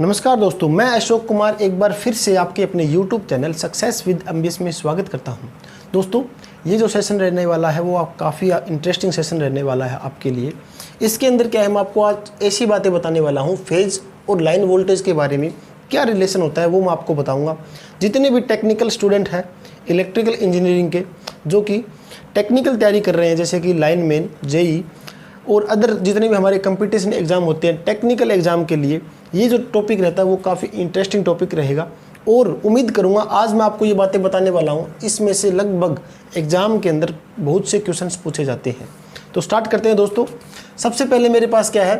नमस्कार दोस्तों, मैं अशोक कुमार एक बार फिर से आपके अपने YouTube channel success with MBS में स्वागत करता हूं। दोस्तों, ये जो सेशन रहने वाला है वो आप काफ़ी इंटरेस्टिंग सेशन रहने वाला है आपके लिए। इसके अंदर क्या है, मैं आपको आज ऐसी बातें बताने वाला हूं, फेज और लाइन वोल्टेज के बारे में क्या रिलेशन होता है वो मैं आपको बताऊँगा। जितने भी टेक्निकल स्टूडेंट हैं इलेक्ट्रिकल इंजीनियरिंग के, जो कि टेक्निकल तैयारी कर रहे हैं, जैसे कि लाइनमैन, जेई और अदर जितने भी हमारे कंपटीशन एग्ज़ाम होते हैं टेक्निकल एग्ज़ाम के लिए, ये जो टॉपिक रहता है वो काफ़ी इंटरेस्टिंग टॉपिक रहेगा। और उम्मीद करूँगा आज मैं आपको ये बातें बताने वाला हूँ, इसमें से लगभग एग्ज़ाम के अंदर बहुत से क्वेश्चंस पूछे जाते हैं। तो स्टार्ट करते हैं दोस्तों। सबसे पहले मेरे पास क्या है,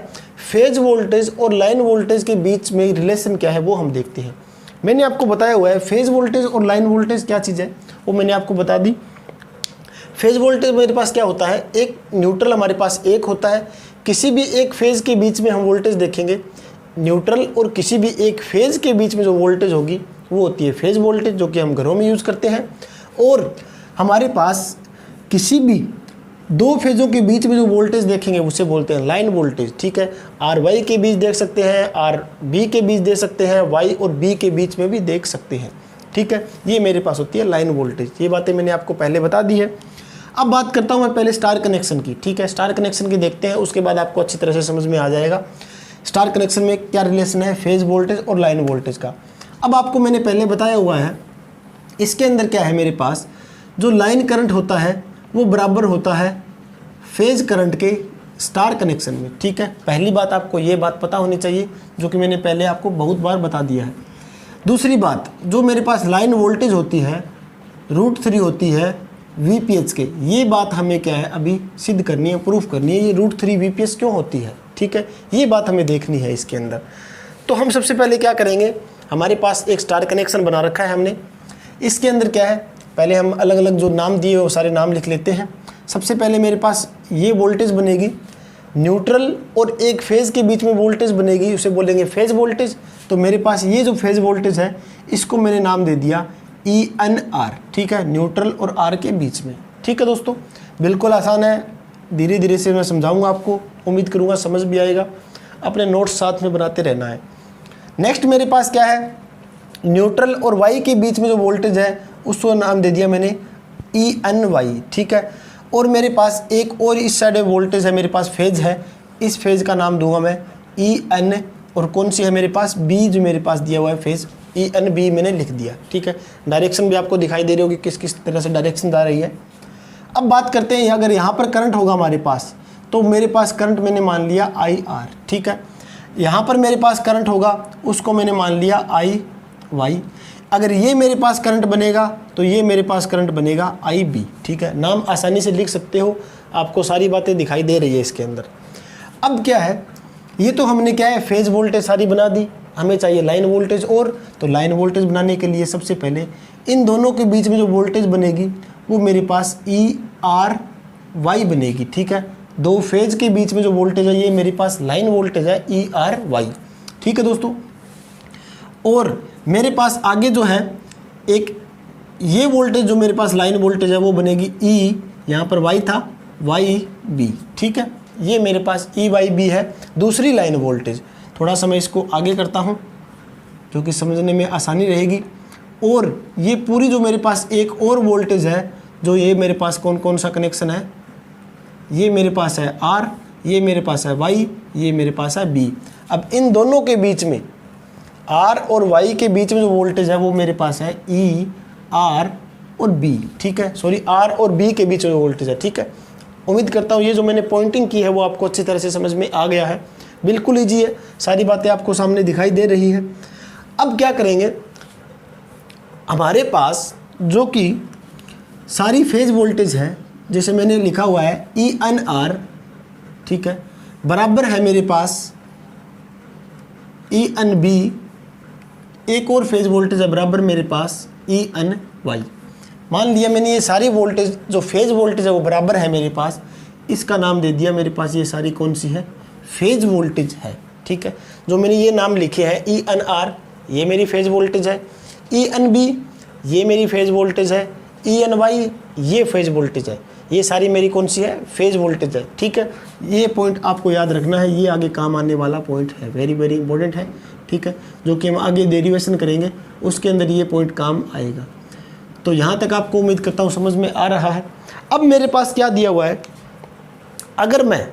फेज वोल्टेज और लाइन वोल्टेज के बीच में रिलेशन क्या है वो हम देखते हैं। मैंने आपको बताया हुआ है फेज वोल्टेज और लाइन वोल्टेज क्या चीज़ है वो मैंने आपको बता दी। फेज वोल्टेज मेरे पास क्या होता है, एक न्यूट्रल हमारे पास एक होता है। किसी भी एक फेज के बीच में हम वोल्टेज देखेंगे, न्यूट्रल और किसी भी एक फेज के बीच में जो वोल्टेज होगी वो होती है फेज वोल्टेज, जो कि हम घरों में यूज़ करते हैं। और हमारे पास किसी भी दो फेजों के बीच में जो वोल्टेज देखेंगे उसे बोलते हैं लाइन वोल्टेज। ठीक है, आर वाई के बीच देख सकते हैं, आर बी के बीच देख सकते हैं, वाई और बी के बीच में भी देख सकते हैं। ठीक है, ये मेरे पास होती है लाइन वोल्टेज। ये बातें मैंने आपको पहले बता दी है। अब बात करता हूँ मैं पहले स्टार कनेक्शन की। ठीक है, स्टार कनेक्शन की देखते हैं, उसके बाद आपको अच्छी तरह से समझ में आ जाएगा स्टार कनेक्शन में क्या रिलेशन है फेज वोल्टेज और लाइन वोल्टेज का। अब आपको मैंने पहले बताया हुआ है, इसके अंदर क्या है, मेरे पास जो लाइन करंट होता है वो बराबर होता है फेज करंट के स्टार कनेक्शन में। ठीक है, पहली बात आपको ये बात पता होनी चाहिए, जो कि मैंने पहले आपको बहुत बार बता दिया है। दूसरी बात, जो मेरे पास लाइन वोल्टेज होती है √3 होती है VPH के। ये बात हमें क्या है अभी सिद्ध करनी है, प्रूफ करनी है, ये √3 VPH क्यों होती है। ठीक है, ये बात हमें देखनी है इसके अंदर। तो हम सबसे पहले क्या करेंगे, हमारे पास एक स्टार कनेक्शन बना रखा है हमने। इसके अंदर क्या है, पहले हम अलग अलग जो नाम दिए वो सारे नाम लिख लेते हैं। सबसे पहले मेरे पास ये वोल्टेज बनेगी, न्यूट्रल और एक फेज़ के बीच में वोल्टेज बनेगी, उसे बोलेंगे फेज वोल्टेज। तो मेरे पास ये जो फेज वोल्टेज है इसको मैंने नाम दे दिया ENR। ठीक है, न्यूट्रल और आर के बीच में। ठीक है दोस्तों, बिल्कुल आसान है, धीरे धीरे से मैं समझाऊंगा आपको, उम्मीद करूंगा समझ भी आएगा। अपने नोट्स साथ में बनाते रहना है। नेक्स्ट मेरे पास क्या है, न्यूट्रल और वाई के बीच में जो वोल्टेज है उसको नाम दे दिया मैंने ENY। ठीक है, और मेरे पास एक और इस साइड वोल्टेज है, मेरे पास फेज है, इस फेज का नाम दूंगा मैं EN। और कौन सी है मेरे पास, बी, जो मेरे पास दिया हुआ है फेज ENB मैंने लिख दिया। ठीक है, डायरेक्शन भी आपको दिखाई दे रही होगी किस किस तरह से डायरेक्शन जा रही है। अब बात करते हैं, अगर यहाँ पर करंट होगा हमारे पास, तो मेरे पास करंट मैंने मान लिया IR। ठीक है, यहाँ पर मेरे पास करंट होगा उसको मैंने मान लिया IY। अगर ये मेरे पास करंट बनेगा तो ये मेरे पास करंट बनेगा IB। ठीक है, नाम आसानी से लिख सकते हो, आपको सारी बातें दिखाई दे रही है इसके अंदर। अब क्या है, ये तो हमने क्या है फेज वोल्टेज सारी बना दी, हमें चाहिए लाइन वोल्टेज। और तो लाइन वोल्टेज बनाने के लिए सबसे पहले इन दोनों के बीच में जो वोल्टेज बनेगी वो मेरे पास ERY बनेगी। ठीक है, दो फेज के बीच में जो वोल्टेज है ये मेरे पास लाइन वोल्टेज है ERY। ठीक है दोस्तों, और मेरे पास आगे जो है एक ये वोल्टेज जो मेरे पास लाइन वोल्टेज है वो बनेगी E, यहाँ पर Y था, YB। ठीक है, ये मेरे पास EYB है दूसरी लाइन वोल्टेज। थोड़ा सा मैं इसको आगे करता हूँ क्योंकि समझने में आसानी रहेगी। और ये पूरी जो मेरे पास एक और वोल्टेज है, जो ये मेरे पास कौन कौन सा कनेक्शन है, ये मेरे पास है R, ये मेरे पास है Y, ये मेरे पास है B। अब इन दोनों के बीच में R और Y के बीच में जो वोल्टेज है वो मेरे पास है E, R और B। ठीक है, सॉरी, R और B के बीच में जो वोल्टेज है। ठीक है, उम्मीद करता हूँ ये जो मैंने पॉइंटिंग की है वो आपको अच्छी तरह से समझ में आ गया है। बिल्कुल ईजी है, सारी बातें आपको सामने दिखाई दे रही है। अब क्या करेंगे, हमारे पास जो कि सारी फेज वोल्टेज है, जैसे मैंने लिखा हुआ है ENR। ठीक है, बराबर है मेरे पास ENB, एक और फेज वोल्टेज है बराबर मेरे पास ENY। मान लिया मैंने ये सारी वोल्टेज जो फेज वोल्टेज है वो बराबर है मेरे पास, इसका नाम दे दिया मेरे पास ये सारी कौन सी है, फेज वोल्टेज है। ठीक है, जो मैंने ये नाम लिखे हैं ENR ये मेरी फेज वोल्टेज है, ENB ये मेरी फेज वोल्टेज है, ENY ये फेज वोल्टेज है। ये सारी मेरी कौन सी है, फेज वोल्टेज है। ठीक है, ये पॉइंट आपको याद रखना है, ये आगे काम आने वाला पॉइंट है, वेरी वेरी इंपॉर्टेंट है। ठीक है, जो कि हम आगे डेरिवेशन करेंगे उसके अंदर ये पॉइंट काम आएगा। तो यहाँ तक आपको उम्मीद करता हूँ समझ में आ रहा है। अब मेरे पास क्या दिया हुआ है, अगर मैं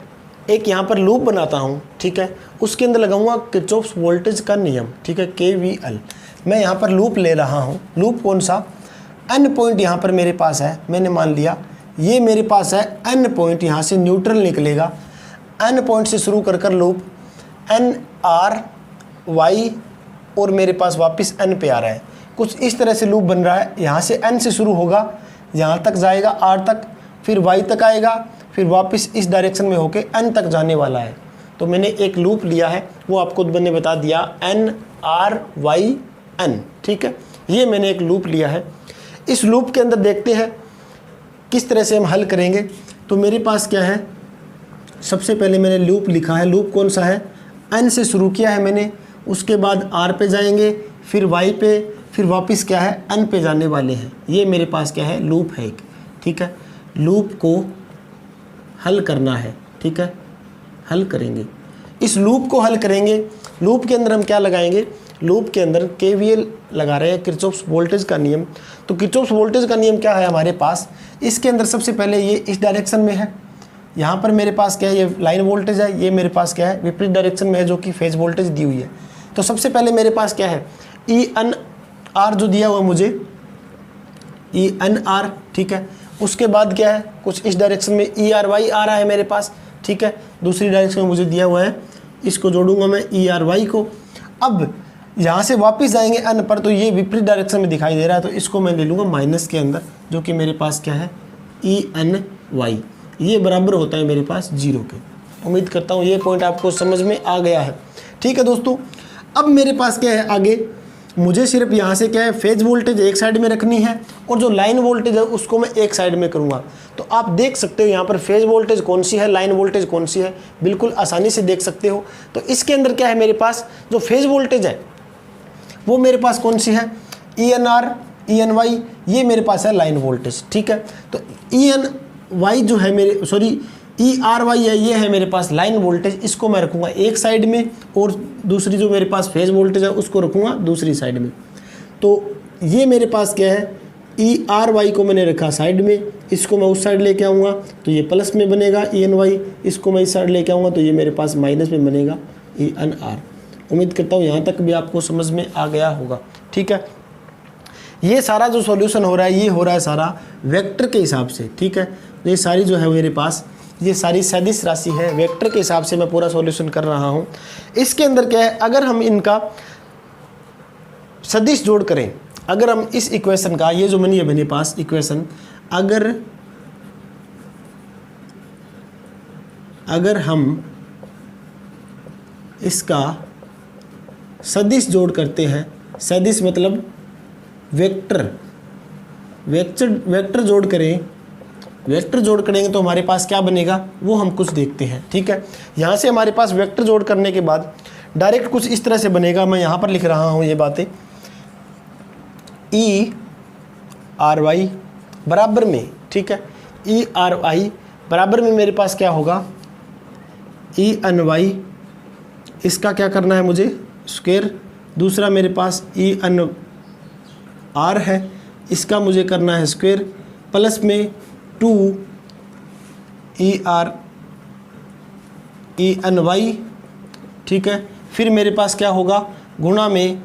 एक यहाँ पर लूप बनाता हूँ, ठीक है, उसके अंदर लगाऊंगा किरचॉफ्स वोल्टेज का नियम, ठीक है, KVL। मैं यहाँ पर लूप ले रहा हूँ, लूप कौन सा, N पॉइंट यहाँ पर मेरे पास है, मैंने मान लिया ये मेरे पास है N पॉइंट, यहाँ से न्यूट्रल निकलेगा, N पॉइंट से शुरू कर लूप N R Y और मेरे पास वापस N पे आ रहा है, कुछ इस तरह से लूप बन रहा है। यहाँ से N से शुरू होगा, यहाँ तक जाएगा R तक, फिर Y तक आएगा, फिर वापस इस डायरेक्शन में होके N तक जाने वाला है। तो मैंने एक लूप लिया है, वो आपको मैंने बता दिया N R Y N। ठीक है, ये मैंने एक लूप लिया है। इस लूप के अंदर देखते हैं किस तरह से हम हल करेंगे। तो मेरे पास क्या है, सबसे पहले मैंने लूप लिखा है, लूप कौन सा है, N से शुरू किया है मैंने, उसके बाद R पे जाएंगे, फिर Y पे, फिर वापस क्या है N पे जाने वाले हैं। ये मेरे पास क्या है, लूप है एक। ठीक है, लूप को हल करना है। ठीक है, हल करेंगे, इस लूप को हल करेंगे। लूप के अंदर हम क्या लगाएंगे, लूप के अंदर KVL लगा रहे हैं, किरचॉफ्स वोल्टेज का नियम। तो किरचॉफ्स वोल्टेज का नियम क्या है हमारे पास, इसके अंदर सबसे पहले ये इस डायरेक्शन में है, यहाँ पर मेरे पास क्या है, ये लाइन वोल्टेज है, ये मेरे पास क्या है, विपरीत डायरेक्शन में है, जो कि फेज वोल्टेज दी हुई है। तो सबसे पहले मेरे पास क्या है, ENR जो दिया हुआ मुझे, ENR। ठीक है, उसके बाद क्या है, कुछ इस डायरेक्शन में ERY आ रहा है मेरे पास। ठीक है, दूसरी डायरेक्शन में मुझे दिया हुआ है, इसको जोड़ूंगा मैं ERY को। अब यहाँ से वापस जाएंगे N पर, तो ये विपरीत डायरेक्शन में दिखाई दे रहा है, तो इसको मैं ले लूँगा माइनस के अंदर, जो कि मेरे पास क्या है, ENY। ये बराबर होता है मेरे पास 0 के। उम्मीद करता हूँ ये पॉइंट आपको समझ में आ गया है। ठीक है दोस्तों, अब मेरे पास क्या है आगे, मुझे सिर्फ यहाँ से क्या है, फेज वोल्टेज एक साइड में रखनी है और जो लाइन वोल्टेज है उसको मैं एक साइड में करूँगा। तो आप देख सकते हो यहाँ पर फेज वोल्टेज कौन सी है, लाइन वोल्टेज कौन सी है, बिल्कुल आसानी से देख सकते हो। तो इसके अंदर क्या है, मेरे पास जो फेज वोल्टेज है वो मेरे पास कौन सी है, ENR ENY, ये मेरे पास है लाइन वोल्टेज। ठीक है, तो ENY जो है मेरे, सॉरी ERY है, ये है मेरे पास लाइन वोल्टेज, इसको मैं रखूँगा एक साइड में और दूसरी जो मेरे पास फेज वोल्टेज है उसको रखूँगा दूसरी साइड में। तो ये मेरे पास क्या है, ERY को मैंने रखा साइड में, इसको मैं उस साइड लेके आऊँगा तो ये प्लस में बनेगा ENY, इसको मैं इस साइड लेके आऊँगा तो ये मेरे पास माइनस में बनेगा ENR। उम्मीद करता हूँ यहाँ तक भी आपको समझ में आ गया होगा। ठीक है, ये सारा जो सॉल्यूशन हो रहा है, ये हो रहा है सारा वेक्टर के हिसाब से। ठीक है, ये सारी जो है मेरे पास, ये सारी सदिश राशि है, वेक्टर के हिसाब से मैं पूरा सॉल्यूशन कर रहा हूँ। इसके अंदर क्या है, अगर हम इनका सदिश जोड़ करें, अगर हम इस इक्वेशन का, ये जो मेरे पास इक्वेशन, अगर हम इसका सदिश जोड़ करते हैं, सदिश मतलब वेक्टर जोड़ करें, वेक्टर जोड़ करेंगे तो हमारे पास क्या बनेगा वो हम कुछ देखते हैं। ठीक है, यहाँ से हमारे पास वेक्टर जोड़ करने के बाद डायरेक्ट कुछ इस तरह से बनेगा, मैं यहाँ पर लिख रहा हूँ ये बातें, ERY बराबर में, ठीक है, ERY बराबर में मेरे पास क्या होगा, ENY, इसका क्या करना है मुझे, स्क्वायर, दूसरा मेरे पास ENR है, इसका मुझे करना है स्क्वायर, प्लस में 2 ENY। ठीक है, फिर मेरे पास क्या होगा, गुणा में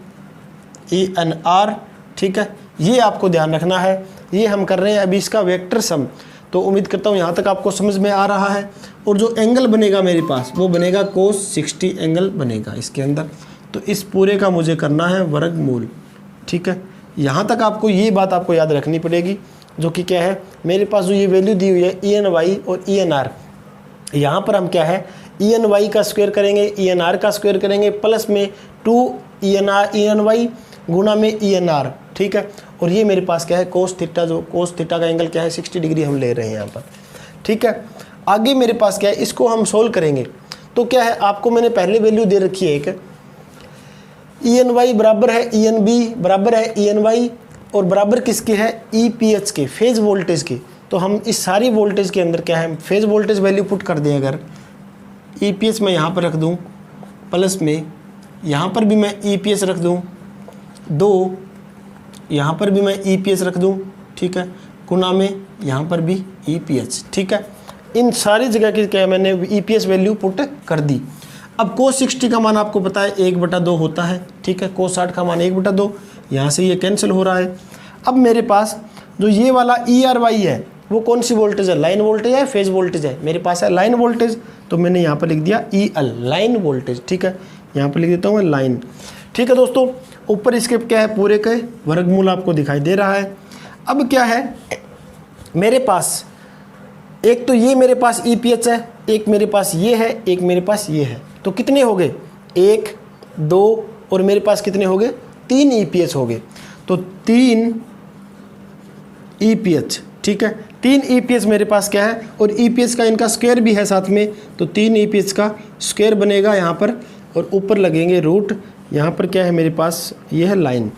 ENR। ठीक है, ये आपको ध्यान रखना है, ये हम कर रहे हैं अभी इसका वेक्टर सम। तो उम्मीद करता हूँ यहाँ तक आपको समझ में आ रहा है। और जो एंगल बनेगा मेरे पास वो बनेगा cos 60 एंगल बनेगा इसके अंदर। तो इस पूरे का मुझे करना है वर्गमूल। ठीक है, यहाँ तक आपको ये बात आपको याद रखनी पड़ेगी, जो कि क्या है, मेरे पास जो ये वैल्यू दी हुई है ENY और ENR, यहाँ पर हम क्या है ENY का स्क्वायर करेंगे, ENR का स्क्वायर करेंगे, प्लस में 2 ENY गुणा में ENR। ठीक है, और ये मेरे पास क्या है कोस थीटा, जो कोस थीटा का एंगल क्या है 60 डिग्री हम ले रहे हैं यहाँ पर। ठीक है, आगे मेरे पास क्या है, इसको हम सोल्व करेंगे तो क्या है, आपको मैंने पहले वैल्यू दे रखी है एक, ENY बराबर है ENB बराबर है ENY और बराबर किसके है EPH के, फेज वोल्टेज के। तो तो हम इस सारी वोल्टेज के अंदर क्या है, फेज वोल्टेज वैल्यू पुट कर दें। अगर EPS मैं यहाँ पर रख दूँ प्लस में, यहाँ पर भी मैं EPS रख दूँ 2, यहाँ पर भी मैं EPS रख दूँ, ठीक है, गुना में यहाँ पर भी EPS, ठीक है। इन सारी जगह की क्या मैंने EPS वैल्यू पुट कर दी। अब cos 60 का मान आपको पता है 1/2 होता है, ठीक है। cos 60 का मान 1/2, यहाँ से ये कैंसिल हो रहा है। अब मेरे पास जो ये वाला ERY है वो कौन सी वोल्टेज है, लाइन वोल्टेज है, फेज वोल्टेज है, मेरे पास है लाइन वोल्टेज, तो मैंने यहाँ पर लिख दिया EL, लाइन वोल्टेज, ठीक है। यहाँ पर लिख देता हूँ मैं लाइन, ठीक है दोस्तों। ऊपर इसके क्या है, पूरे के वर्गमूल आपको दिखाई दे रहा है। अब क्या है मेरे पास, एक तो ये मेरे पास EPH है, एक मेरे पास ये है, एक मेरे पास ये है, तो कितने हो गए, 1 2 और मेरे पास कितने हो गए, 3 EPH हो गए। तो 3 EPH, ठीक है, 3 EPH मेरे पास क्या है, और EPH का इनका स्क्वायर भी है साथ में, तो 3 EPH का स्क्वायर बनेगा यहाँ पर, और ऊपर लगेंगे रूट। यहाँ पर क्या है मेरे पास, ये है लाइन।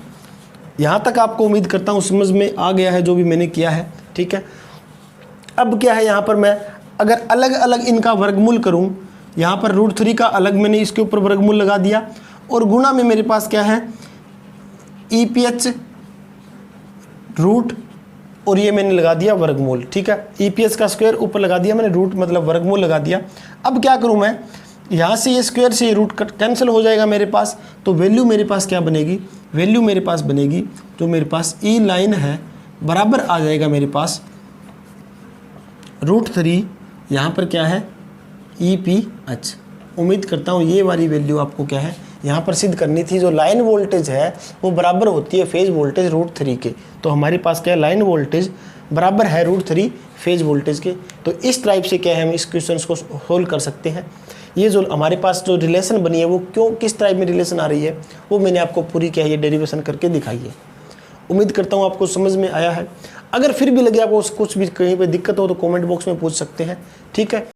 यहाँ तक आपको उम्मीद करता हूँ समझ में आ गया है जो भी मैंने किया है, ठीक है। अब क्या है, यहाँ पर मैं अगर अलग अलग इनका वर्गमूल करूँ, यहाँ पर √3 का अलग मैंने इसके ऊपर वर्गमूल लगा दिया, और गुणा में मेरे पास क्या है EPH रूट, और ये मैंने लगा दिया वर्गमूल, ठीक है। EPH का स्क्वायर ऊपर लगा दिया मैंने, रूट मतलब वर्गमूल लगा दिया। अब क्या करूँ मैं, यहाँ से ये स्क्वायर से ये रूट कैंसिल हो जाएगा मेरे पास, तो वैल्यू मेरे पास क्या बनेगी, वैल्यू मेरे पास बनेगी जो मेरे पास E लाइन है बराबर आ जाएगा मेरे पास √3, यहाँ पर क्या है EPH। उम्मीद करता हूँ ये वाली वैल्यू आपको क्या है यहाँ पर सिद्ध करनी थी। जो लाइन वोल्टेज है वो बराबर होती है फेज वोल्टेज √3 के, तो हमारे पास क्या है, लाइन वोल्टेज बराबर है √3 फेज वोल्टेज के। तो इस टाइप से क्या है हम इस क्वेश्चन को सोल्व कर सकते हैं। ये जो हमारे पास जो रिलेशन बनी है वो क्यों, किस टाइप में रिलेशन आ रही है, वो मैंने आपको पूरी क्या है ये डेरिवेशन करके दिखाई है। उम्मीद करता हूँ आपको समझ में आया है। अगर फिर भी लगे आपको कुछ भी कहीं पे दिक्कत हो तो कमेंट बॉक्स में पूछ सकते हैं, ठीक है।